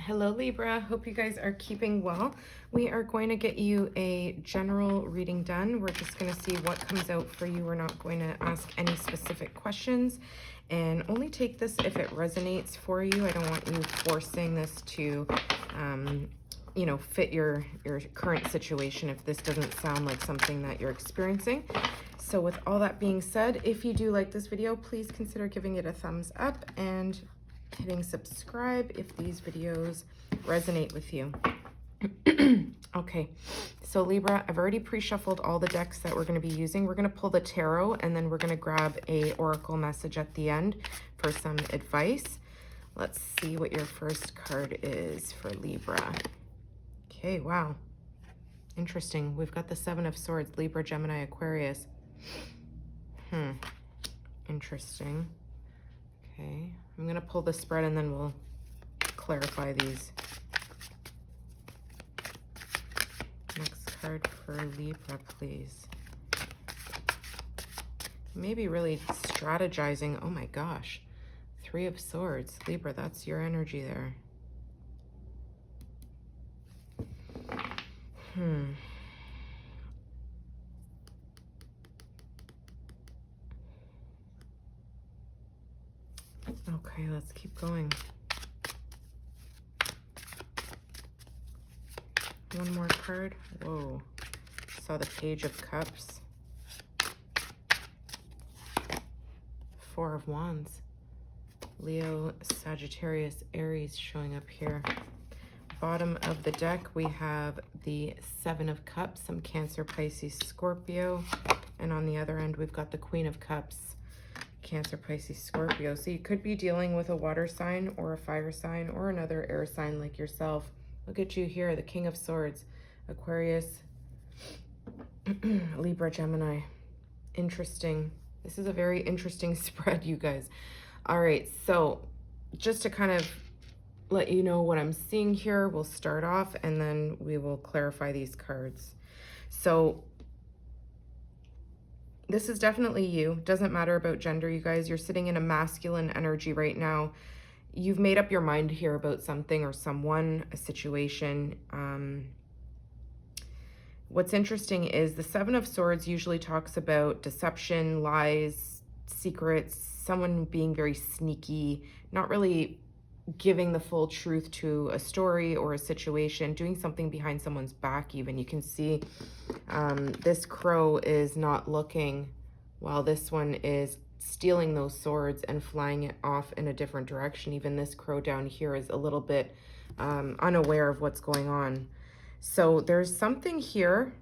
Hello Libra, hope you guys are keeping well. We are going to get you a general reading done. We're just going to see what comes out for you. We're not going to ask any specific questions and only take this if it resonates for you. I don't want you forcing this to, fit your current situation if this doesn't sound like something that you're experiencing. So with all that being said, if you do like this video, please consider giving it a thumbs up and hitting subscribe if these videos resonate with you. Okay, so Libra, I've already pre-shuffled all the decks that we're going to be using. We're going to pull the tarot and then we're going to grab a oracle message at the end for some advice. Let's see what your first card is for Libra. Okay, wow. Interesting. We've got the Seven of Swords, Libra, Gemini, Aquarius. Interesting. Okay, I'm going to pull the spread and then we'll clarify these. Next card for Libra, please. Maybe really strategizing. Oh my gosh. Three of Swords. Libra, that's your energy there. Okay, let's keep going. One more card. Whoa. Saw the Page of Cups. Four of Wands. Leo, Sagittarius, Aries showing up here. Bottom of the deck, we have the Seven of Cups, some Cancer, Pisces, Scorpio. And on the other end, we've got the Queen of Cups, Cancer, Pisces, Scorpio. So you could be dealing with a water sign or a fire sign or another air sign like yourself. Look at you here, the King of Swords, Aquarius, Libra, Gemini. Interesting. This is a very interesting spread, you guys. All right, so just to kind of let you know what I'm seeing here, we'll start off and then we will clarify these cards. So this is definitely you. Doesn't matter about gender, you guys. You're sitting in a masculine energy right now. You've made up your mind here about something or someone, a situation. What's interesting is the Seven of Swords usually talks about deception, lies, secrets, someone being very sneaky, not really giving the full truth to a story or a situation, doing something behind someone's back even. You can see this crow is not looking while this one is stealing those swords and flying it off in a different direction. Even this crow down here is a little bit unaware of what's going on. So there's something here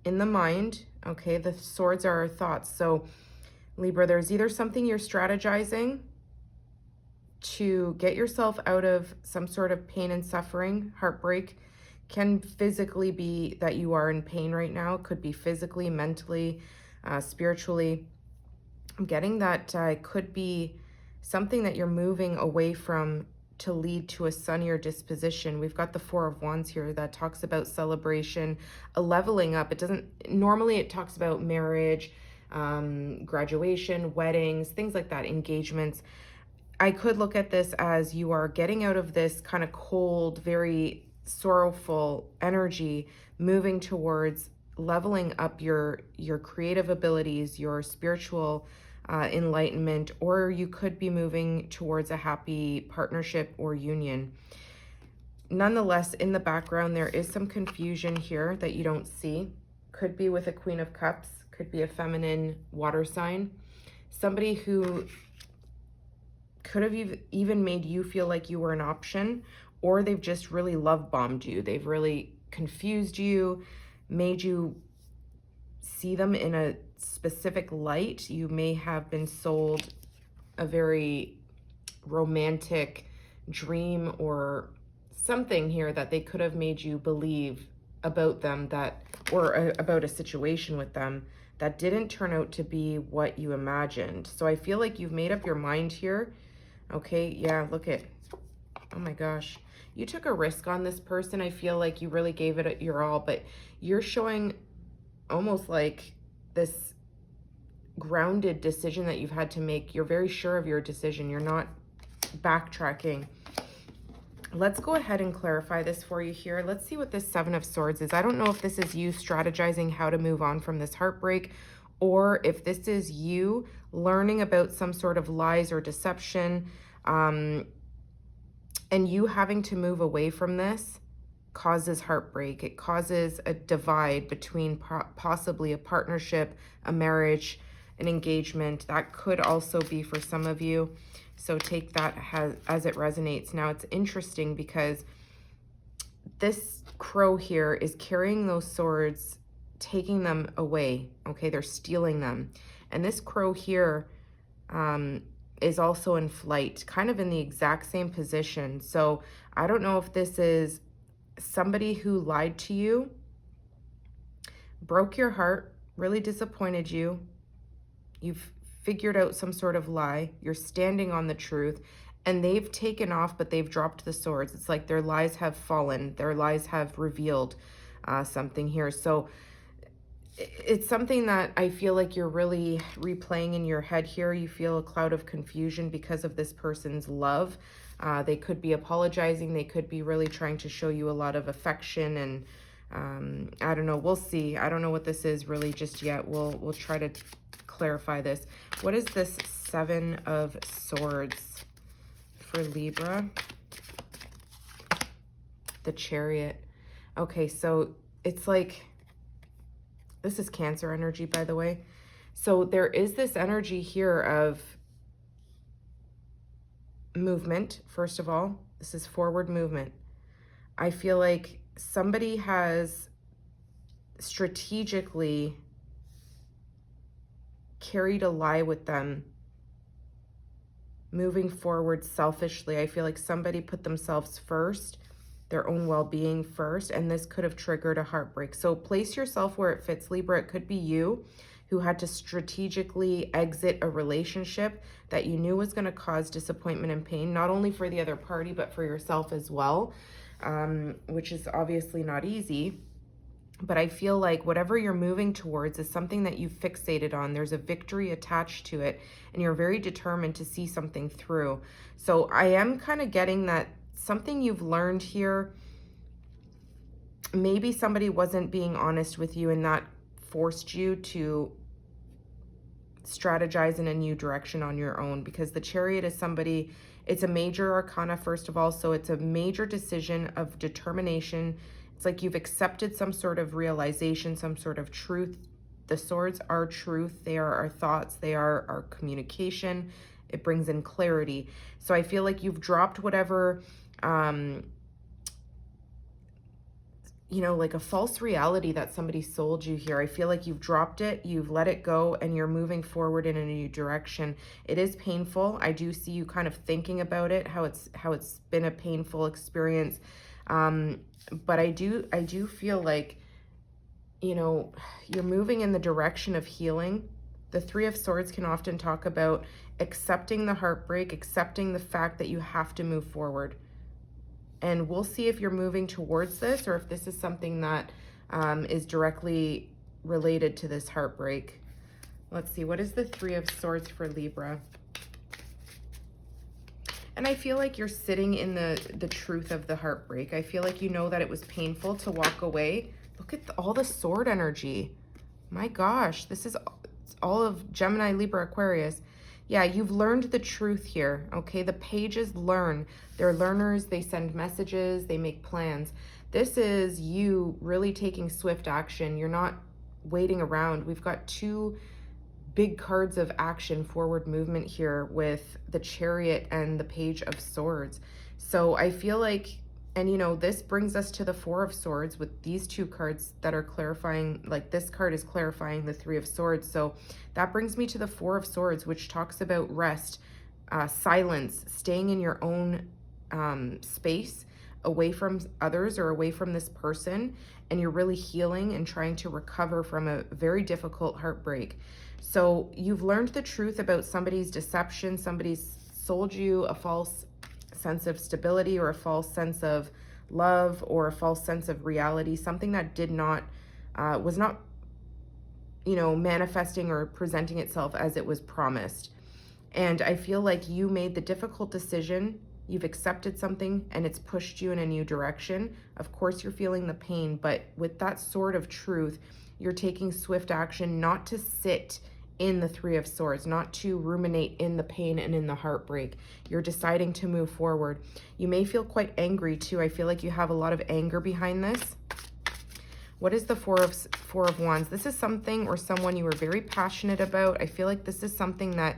in the mind. Okay, the swords are our thoughts. So Libra, there's either something you're strategizing to get yourself out of some sort of pain and suffering. Heartbreak can physically be that you are in pain right now. It could be physically, mentally, spiritually. I'm getting that it could be something that you're moving away from to lead to a sunnier disposition. We've got the Four of Wands here that talks about celebration, a leveling up. It doesn't, normally it talks about marriage, graduation, weddings, things like that, engagements. I could look at this as you are getting out of this kind of cold, very sorrowful energy, moving towards leveling up your creative abilities, your spiritual enlightenment, or you could be moving towards a happy partnership or union. Nonetheless, in the background, there is some confusion here that you don't see. Could be with a Queen of Cups, could be a feminine water sign, somebody who could have even made you feel like you were an option, or they've just really love bombed you. They've really confused you, made you see them in a specific light. You may have been sold a very romantic dream or something here that they could have made you believe about them, that, or about a situation with them that didn't turn out to be what you imagined. So I feel like you've made up your mind here. Okay, yeah, look at, oh my gosh. You took a risk on this person. I feel like you really gave it your all, but you're showing almost like this grounded decision that you've had to make. You're very sure of your decision. You're not backtracking. Let's go ahead and clarify this for you here. Let's see what this Seven of Swords is. I don't know if this is you strategizing how to move on from this heartbreak, or if this is you learning about some sort of lies or deception, and you having to move away from this causes heartbreak. It causes a divide between possibly a partnership, a marriage, an engagement. That could also be for some of you. So take that as it resonates. Now it's interesting because this crow here is carrying those swords, taking them away. Okay, they're stealing them. And this crow here is also in flight, kind of in the exact same position. So I don't know if this is somebody who lied to you, broke your heart, really disappointed you. You've figured out some sort of lie. You're standing on the truth, and they've taken off, but they've dropped the swords. It's like their lies have fallen. Their lies have revealed something here. So it's something that I feel like you're really replaying in your head here. You feel a cloud of confusion because of this person's love. They could be apologizing. They could be really trying to show you a lot of affection, and I don't know. We'll see. I don't know what this is really just yet. We'll try to clarify this. What is this Seven of Swords for Libra? The Chariot. Okay, so it's like, this is Cancer energy, by the way. So there is this energy here of movement. First of all, this is forward movement. I feel like somebody has strategically carried a lie with them, moving forward selfishly. I feel like somebody put themselves first, their own well-being first, and this could have triggered a heartbreak. So place yourself where it fits, Libra. It could be you who had to strategically exit a relationship that you knew was going to cause disappointment and pain, not only for the other party, but for yourself as well, which is obviously not easy. But I feel like whatever you're moving towards is something that you've fixated on. There's a victory attached to it, and you're very determined to see something through. So I am kind of getting that something you've learned here, maybe somebody wasn't being honest with you, and that forced you to strategize in a new direction on your own, because the Chariot is somebody, it's a major arcana, first of all. So it's a major decision of determination. It's like you've accepted some sort of realization, some sort of truth. The swords are truth. They are our thoughts. They are our communication. It brings in clarity. So I feel like you've dropped whatever, you know, like a false reality that somebody sold you here. I feel like you've dropped it, you've let it go, and you're moving forward in a new direction. It is painful. I do see you kind of thinking about it, how it's been a painful experience. But I do feel like, you know, you're moving in the direction of healing. The Three of Swords can often talk about accepting the heartbreak, accepting the fact that you have to move forward. And we'll see if you're moving towards this, or if this is something that is directly related to this heartbreak. Let's see, what is the Three of Swords for Libra? And I feel like you're sitting in the truth of the heartbreak. I feel like you know that it was painful to walk away. Look at all the sword energy. My gosh, this is all of Gemini, Libra, Aquarius. Yeah, you've learned the truth here, okay? The pages learn. They're learners. They send messages. They make plans. This is you really taking swift action. You're not waiting around. We've got two big cards of action, forward movement here with the Chariot and the Page of Swords. So I feel like, and you know, this brings us to the Four of Swords with these two cards that are clarifying, like this card is clarifying the Three of Swords. So that brings me to the Four of Swords, which talks about rest, silence, staying in your own space, away from others or away from this person, and you're really healing and trying to recover from a very difficult heartbreak. So you've learned the truth about somebody's deception. Somebody's sold you a false sense of stability, or a false sense of love, or a false sense of reality, something that did not, was not, you know, manifesting or presenting itself as it was promised. And I feel like you made the difficult decision. You've accepted something and it's pushed you in a new direction. Of course, you're feeling the pain, but with that sword of truth, you're taking swift action, not to sit in the Three of Swords, not to ruminate in the pain and in the heartbreak. You're deciding to move forward. You may feel quite angry too. I feel like you have a lot of anger behind this. What is the Four of Wands? This is something or someone you were very passionate about. I feel like this is something that,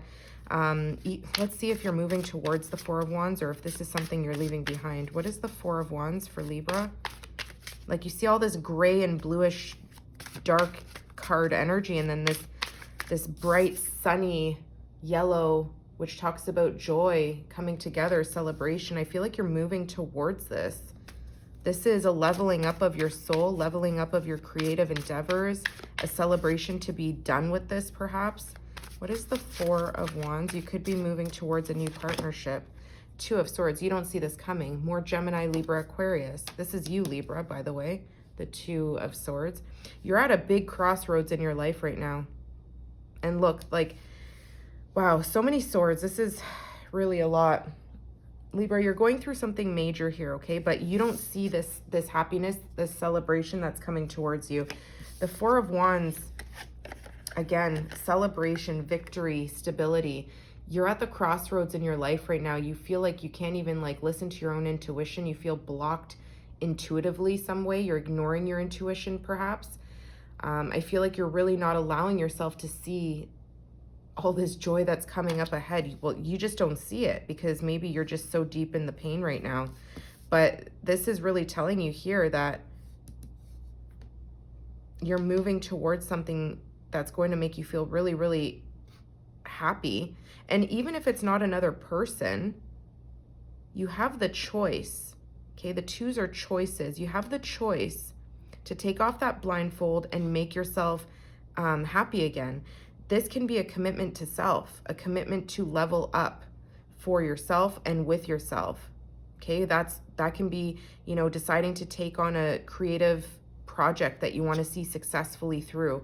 let's see if you're moving towards the Four of Wands or if this is something you're leaving behind. What is the Four of Wands for Libra? Like, you see all this gray and bluish dark card energy, and then this bright sunny yellow, which talks about joy coming together, celebration. I feel like you're moving towards this. This is a leveling up of your soul, leveling up of your creative endeavors, a celebration to be done with this perhaps. What is the Four of Wands? You could be moving towards a new partnership. Two of Swords, you don't see this coming. More Gemini, Libra, Aquarius. This is you, Libra, by the way, the Two of Swords. You're at a big crossroads in your life right now. And look, like, wow, so many swords. This is really a lot. Libra, you're going through something major here, okay? But you don't see this happiness, this celebration that's coming towards you. The Four of Wands, again, celebration, victory, stability. You're at the crossroads in your life right now. You feel like you can't even like listen to your own intuition. You feel blocked intuitively some way. You're ignoring your intuition perhaps. I feel like you're really not allowing yourself to see all this joy that's coming up ahead. Well, you just don't see it because maybe you're just so deep in the pain right now. But this is really telling you here that you're moving towards something that's going to make you feel really, really happy. And even if it's not another person, you have the choice. Okay, the twos are choices. You have the choice to take off that blindfold and make yourself happy again. This can be a commitment to self, a commitment to level up for yourself and with yourself. Okay, that can be, you know, deciding to take on a creative project that you want to see successfully through.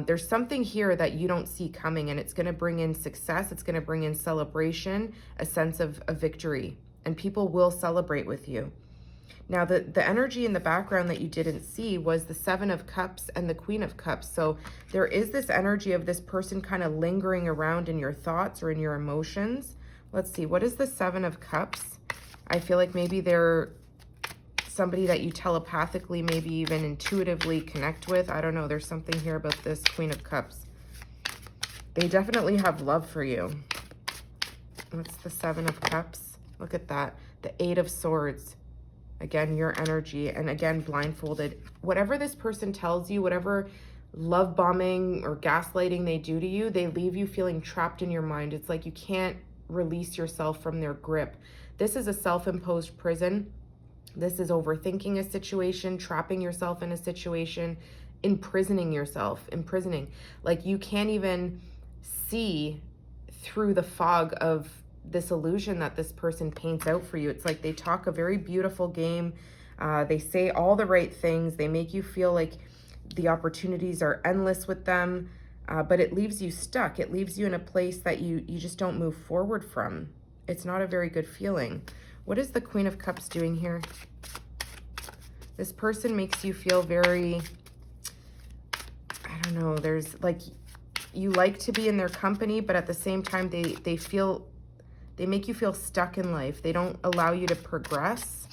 There's something here that you don't see coming, and it's going to bring in success. It's going to bring in celebration, a sense of victory, and people will celebrate with you. Now, the energy in the background that you didn't see was the Seven of Cups and the Queen of Cups. So there is this energy of this person kind of lingering around in your thoughts or in your emotions. Let's see, what is the Seven of Cups? I feel like maybe they're somebody that you telepathically, maybe even intuitively connect with. I don't know, there's something here about this Queen of Cups. They definitely have love for you. What's the Seven of Cups? Look at that, the Eight of Swords. Again, your energy, and again, blindfolded. Whatever this person tells you, whatever love bombing or gaslighting they do to you, they leave you feeling trapped in your mind. It's like you can't release yourself from their grip. This is a self-imposed prison. This is overthinking a situation, trapping yourself in a situation, imprisoning yourself, Like you can't even see through the fog of this illusion that this person paints out for you. It's like they talk a very beautiful game. They say all the right things. They make you feel like the opportunities are endless with them, but it leaves you stuck. It leaves you in a place that you just don't move forward from. It's not a very good feeling. What is the Queen of Cups doing here? This person makes you feel very, I don't know, there's like, you like to be in their company, but at the same time, they make you feel stuck in life. They don't allow you to progress.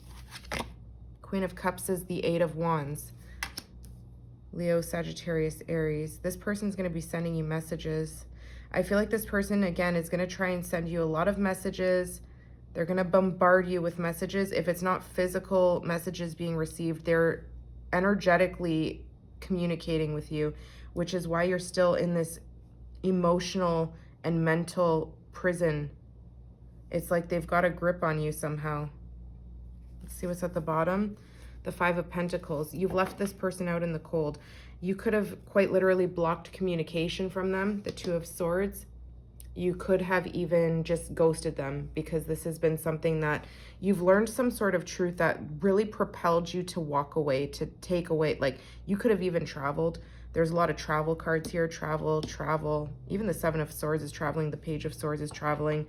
Queen of Cups is the Eight of Wands. Leo, Sagittarius, Aries. This person's going to be sending you messages. I feel like this person, again, is going to try and send you a lot of messages. They're going to bombard you with messages. If it's not physical messages being received, they're energetically communicating with you, which is why you're still in this emotional and mental prison. It's like they've got a grip on you somehow. Let's see what's at the bottom. The Five of Pentacles. You've left this person out in the cold. You could have quite literally blocked communication from them. The Two of Swords. You could have even just ghosted them because this has been something that you've learned some sort of truth that really propelled you to walk away, to take away. Like you could have even traveled. There's a lot of travel cards here. Travel, travel. Even the Seven of Swords is traveling. The Page of Swords is traveling.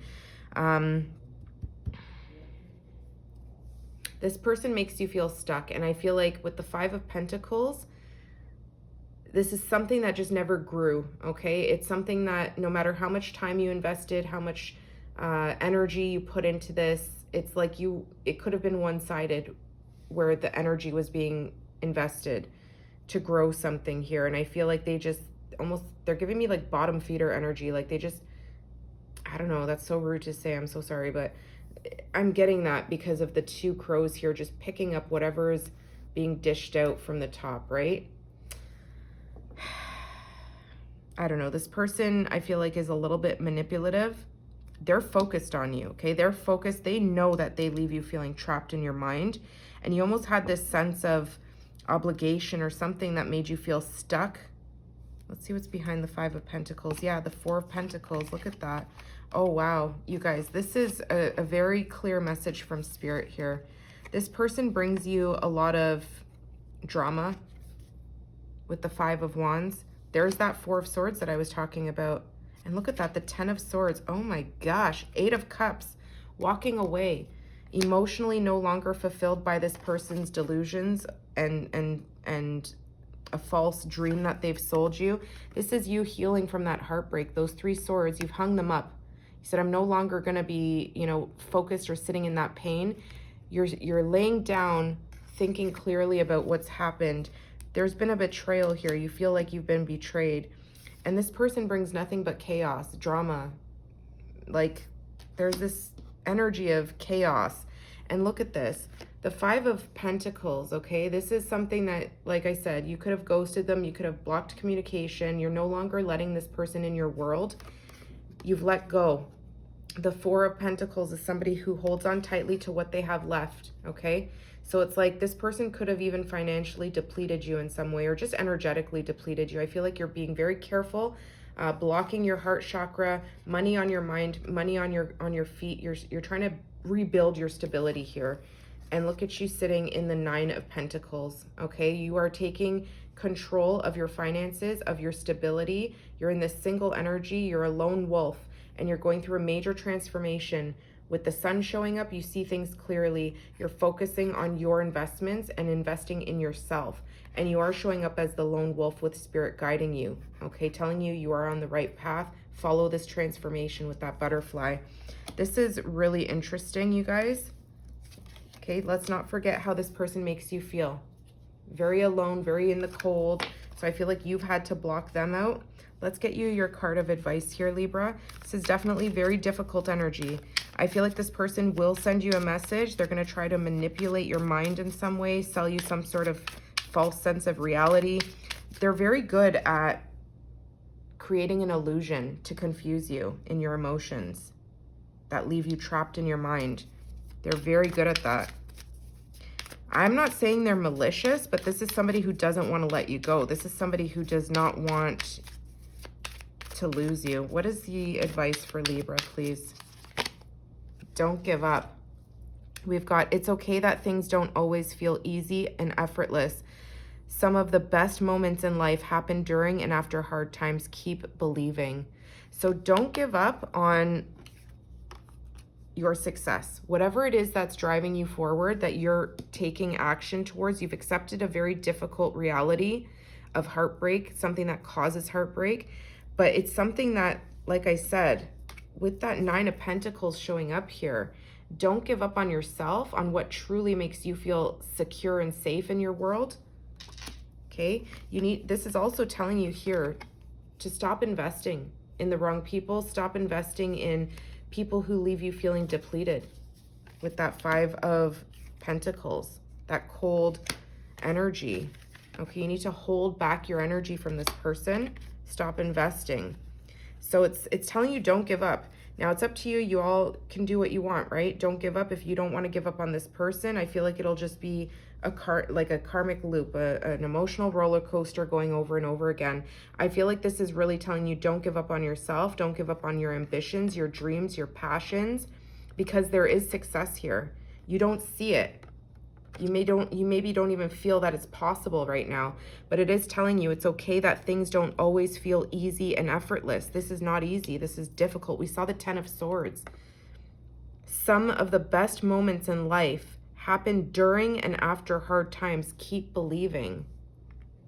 This person makes you feel stuck. And I feel like with the Five of Pentacles, this is something that just never grew, okay? It's something that no matter how much time you invested, how much energy you put into this, it's like it could have been one-sided where the energy was being invested to grow something here. And I feel like they just they're giving me like bottom feeder energy. Like they just, I don't know, that's so rude to say, I'm so sorry, but I'm getting that because of the two crows here, just picking up whatever is being dished out from the top, right? I don't know. This person, I feel like, is a little bit manipulative. They're focused on you, okay? They're focused. They know that they leave you feeling trapped in your mind. And you almost had this sense of obligation or something that made you feel stuck. Let's see what's behind the Five of Pentacles. Yeah, the Four of Pentacles. Look at that. Oh, wow. You guys, this is a very clear message from Spirit here. This person brings you a lot of drama with the Five of Wands. There's that Four of Swords that I was talking about. And look at that, the Ten of Swords. Oh my gosh, Eight of Cups, walking away, emotionally no longer fulfilled by this person's delusions and a false dream that they've sold you. This is you healing from that heartbreak. Those Three Swords, you've hung them up. You said, I'm no longer going to be, focused or sitting in that pain. You're laying down, thinking clearly about what's happened. There's been a betrayal here. You feel like you've been betrayed. And this person brings nothing but chaos, drama. Like, there's this energy of chaos. And look at this. The Five of Pentacles, okay? This is something that, like I said, you could have ghosted them. You could have blocked communication. You're no longer letting this person in your world. You've let go. The Four of Pentacles is somebody who holds on tightly to what they have left, okay? So it's like this person could have even financially depleted you in some way or just energetically depleted you. I feel like you're being very careful, blocking your heart chakra, money on your mind, money on your feet. You're trying to rebuild your stability here. And look at you sitting in the Nine of Pentacles, okay? You are taking control of your finances, of your stability. You're in this single energy. You're a lone wolf, and you're going through a major transformation. With the sun showing up, you see things clearly. You're focusing on your investments and investing in yourself. And you are showing up as the lone wolf with Spirit guiding you, okay? Telling you you are on the right path. Follow this transformation with that butterfly. This is really interesting, you guys. Okay, let's not forget how this person makes you feel. Very alone, very in the cold. So I feel like you've had to block them out. Let's get you your card of advice here, Libra. This is definitely very difficult energy. I feel like this person will send you a message. They're going to try to manipulate your mind in some way, sell you some sort of false sense of reality. They're very good at creating an illusion to confuse you in your emotions that leave you trapped in your mind. They're very good at that. I'm not saying they're malicious, but this is somebody who doesn't want to let you go. This is somebody who does not want to lose you. What is the advice for Libra, please? Don't give up. We've got, it's okay that things don't always feel easy and effortless. Some of the best moments in life happen during and after hard times. Keep believing. So don't give up on your success. Whatever it is that's driving you forward, that you're taking action towards, you've accepted a very difficult reality of heartbreak, something that causes heartbreak. But it's something that, like I said, with that Nine of Pentacles showing up here, don't give up on yourself, on what truly makes you feel secure and safe in your world. Okay? This is also telling you here to stop investing in the wrong people. Stop investing in people who leave you feeling depleted with that Five of Pentacles, that cold energy. Okay, you need to hold back your energy from this person. Stop investing. So it's telling you don't give up. Now it's up to you. You all can do what you want, right? Don't give up. If you don't want to give up on this person, I feel like it'll just be like a karmic loop, an emotional roller coaster going over and over again. I feel like this is really telling you don't give up on yourself. Don't give up on your ambitions, your dreams, your passions, because there is success here. You don't see it. You maybe don't even feel that it's possible right now, but it is telling you it's okay that things don't always feel easy and effortless. This is not easy. This is difficult. We saw the 10 of Swords. Some of the best moments in life happen during and after hard times. Keep believing.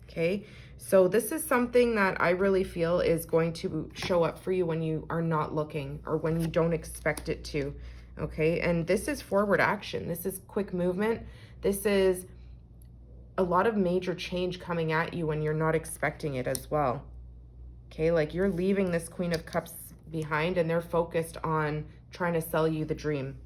Okay? So this is something that I really feel is going to show up for you when you are not looking or when you don't expect it to. Okay? And this is forward action. This is quick movement. This is a lot of major change coming at you when you're not expecting it as well. Okay, like you're leaving this Queen of Cups behind and they're focused on trying to sell you the dream.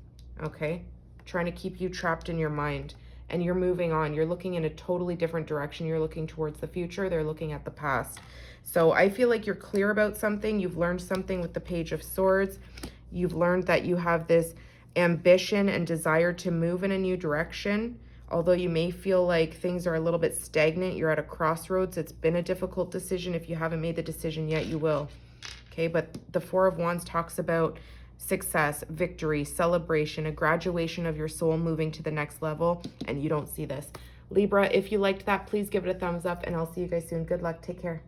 Okay, trying to keep you trapped in your mind, and you're moving on. You're looking in a totally different direction. You're looking towards the future. They're looking at the past. So I feel like you're clear about something. You've learned something with the Page of Swords. You've learned that you have this ambition and desire to move in a new direction. Although you may feel like things are a little bit stagnant, you're at a crossroads. It's been a difficult decision. If you haven't made the decision yet, you will. Okay, but the Four of Wands talks about success, victory, celebration, a graduation of your soul moving to the next level, and you don't see this. Libra, if you liked that, please give it a thumbs up, and I'll see you guys soon. Good luck. Take care.